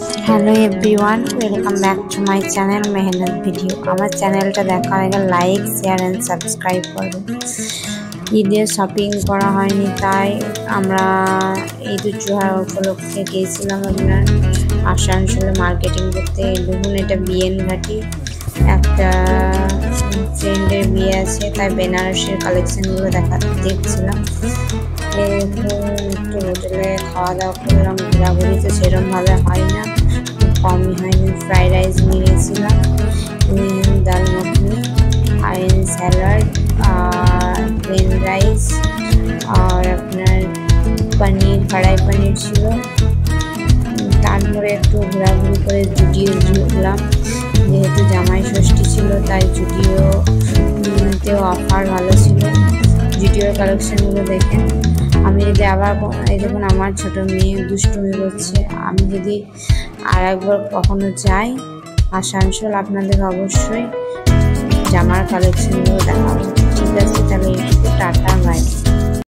Hello everyone, welcome back to my channel मेहनत video. আমার চ্যানেলটা দেখা হয়ে গেলে লাইক শেয়ার এন্ড সাবস্ক্রাইব করুন। ঈদের শপিং করা হয়নি, তাই আমরা ঈদ জোহর উপলক্ষে গিয়েছিলাম আপনার আসানসোলে মার্কেটিং করতে। দেখুন, এটা বিএন ঘাটি, একটা ফ্রেন্ডের বিয়ে আছে, তাই বেনারসের কালেকশনগুলো দেখছিলাম। একটু হোটেলে খাওয়া দাওয়া করলাম, ঘোরাঘুরি তো সেরকমভাবে হয় না, কমই হয়নি। ফ্রাইড রাইস নিয়েছিলাম, ডাল মখনি, আর স্যালাড, আর প্লেন রাইস, আর আপনার পনির, কড়াই পনির ছিল। তারপরে একটু ঘোরাঘুরি করে জুডিও ঢুকলাম, যেহেতু জামাই ষষ্ঠী ছিল তাই জুডিওতেও অফার ভালো ছিল। জুডিওর কালেকশনগুলো দেখেন। আমি যদি আবার এই দেখুন, আমার ছোটো মেয়ে দুষ্টুমি করছে। আমি যদি আর একবার কখনো যাই আসানসোল, আপনাদের অবশ্যই জামার কালেকশনগুলো দেখাবো।